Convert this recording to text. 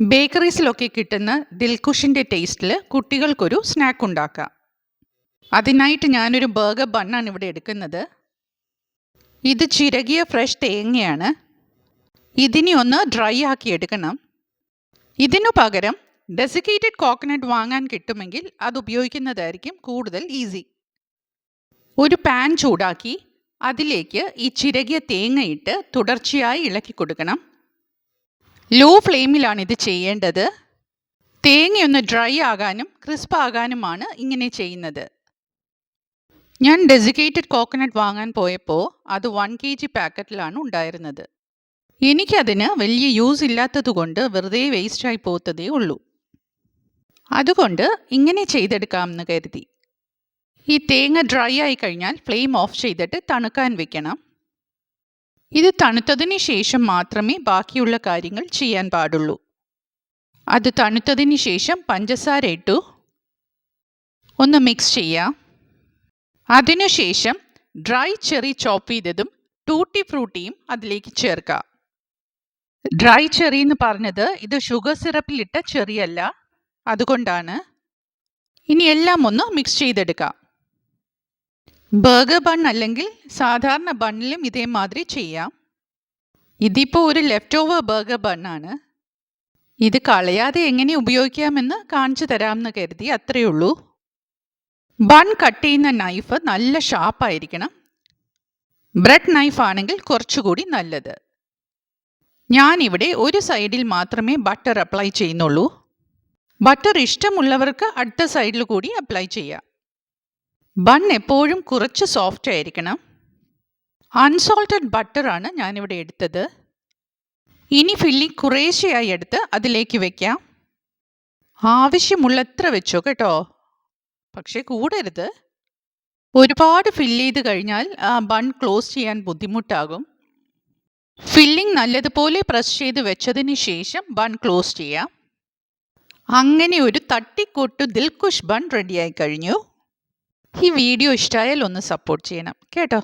ബേക്കറീസിലൊക്കെ കിട്ടുന്ന ദിൽഖുഷിൻ്റെ ടേസ്റ്റിൽ കുട്ടികൾക്കൊരു സ്നാക്ക് ഉണ്ടാക്കാം. അതിനായിട്ട് ഞാനൊരു ബർഗർ ബണ്ണാണ് ഇവിടെ എടുക്കുന്നത്. ഇത് ചിരകിയ ഫ്രഷ് തേങ്ങയാണ്. ഇതിനെ ഒന്ന് ഡ്രൈ ആക്കി എടുക്കണം. ഇതിനു പകരം ഡെസിക്കേറ്റഡ് കോക്കനട്ട് വാങ്ങാൻ കിട്ടുമെങ്കിൽ അത് ഉപയോഗിക്കുന്നതായിരിക്കും കൂടുതൽ ഈസി. ഒരു പാൻ ചൂടാക്കി അതിലേക്ക് ഈ ചിരകിയ തേങ്ങയിട്ട് തുടർച്ചയായി ഇളക്കി കൊടുക്കണം. ലോ ഫ്ലെയിമിലാണ് ഇത് ചെയ്യേണ്ടത്. തേങ്ങയൊന്ന് ഡ്രൈ ആകാനും ക്രിസ്പ് ആകാനുമാണ് ഇങ്ങനെ ചെയ്യുന്നത്. ഞാൻ ഡെസിക്കേറ്റഡ് കോക്കനട്ട് വാങ്ങാൻ പോയപ്പോൾ അത് 1 kg പാക്കറ്റിലാണ് ഉണ്ടായിരുന്നത്. എനിക്കതിന് വലിയ യൂസ് ഇല്ലാത്തതുകൊണ്ട് വെറുതെ വേസ്റ്റായി പോത്തതേ ഉള്ളൂ. അതുകൊണ്ട് ഇങ്ങനെ ചെയ്തെടുക്കാമെന്ന് കരുതി. ഈ തേങ്ങ ഡ്രൈ ആയി കഴിഞ്ഞാൽ ഫ്ലെയിം ഓഫ് ചെയ്തിട്ട് തണുക്കാൻ വെക്കണം. ഇത് തണുത്തതിന് ശേഷം മാത്രമേ ബാക്കിയുള്ള കാര്യങ്ങൾ ചെയ്യാൻ പാടുള്ളൂ. അത് തണുത്തതിന് ശേഷം പഞ്ചസാര ഇട്ടു ഒന്ന് മിക്സ് ചെയ്യാം. അതിനുശേഷം ഡ്രൈ ചെറി ചോപ്പ് ചെയ്തതും ടൂട്ടി ഫ്രൂട്ടിയും അതിലേക്ക് ചേർക്കാം. ഡ്രൈ ചെറി എന്ന് പറഞ്ഞത് ഇത് ഷുഗർ സിറപ്പിലിട്ട ചെറിയല്ല, അതുകൊണ്ടാണ്. ഇനി എല്ലാം ഒന്ന് മിക്സ് ചെയ്തെടുക്കാം. ബർഗർ ബൺ അല്ലെങ്കിൽ സാധാരണ ബണ്ണിലും ഇതേമാതിരി ചെയ്യാം. ഇതിപ്പോൾ ഒരു ലെഫ്റ്റ് ഓവർ ബർഗർ ബണ്ണാണ്. ഇത് കളയാതെ എങ്ങനെ ഉപയോഗിക്കാമെന്ന് കാണിച്ചു തരാമെന്ന് കരുതി, അത്രയേ ഉള്ളൂ. ബൺ കട്ട് ചെയ്യുന്ന നൈഫ് നല്ല ഷാർപ്പായിരിക്കണം. ബ്രെഡ് നൈഫ് ആണെങ്കിൽ കുറച്ചുകൂടി നല്ലത്. ഞാനിവിടെ ഒരു സൈഡിൽ മാത്രമേ ബട്ടർ അപ്ലൈ ചെയ്യുന്നുള്ളൂ. ബട്ടർ ഇഷ്ടമുള്ളവർക്ക് അടുത്ത സൈഡിൽ കൂടി അപ്ലൈ ചെയ്യാം. ബൺ എപ്പോഴും കുറച്ച് സോഫ്റ്റ് ആയിരിക്കണം. അൺസോൾട്ടഡ് ബട്ടറാണ് ഞാനിവിടെ എടുത്തത്. ഇനി ഫില്ലിംഗ് കുറേശ്ശെയായി എടുത്ത് അതിലേക്ക് വെക്കാം. ആവശ്യമുള്ളത്ര വെച്ചോ കേട്ടോ, പക്ഷേ കൂടരുത്. ഒരുപാട് ഫില്ല് ചെയ്ത് കഴിഞ്ഞാൽ ആ ബൺ ക്ലോസ് ചെയ്യാൻ ബുദ്ധിമുട്ടാകും. ഫില്ലിംഗ് നല്ലതുപോലെ പ്രസ് ചെയ്ത് വെച്ചതിന് ശേഷം ബൺ ക്ലോസ് ചെയ്യാം. അങ്ങനെ ഒരു തട്ടിക്കൂട്ട് ദിൽഖുഷ് ബൺ റെഡിയായി കഴിഞ്ഞു. ഈ വീഡിയോ ഇഷ്ടമായാൽ ഒന്ന് സപ്പോർട്ട് ചെയ്യണം കേട്ടോ.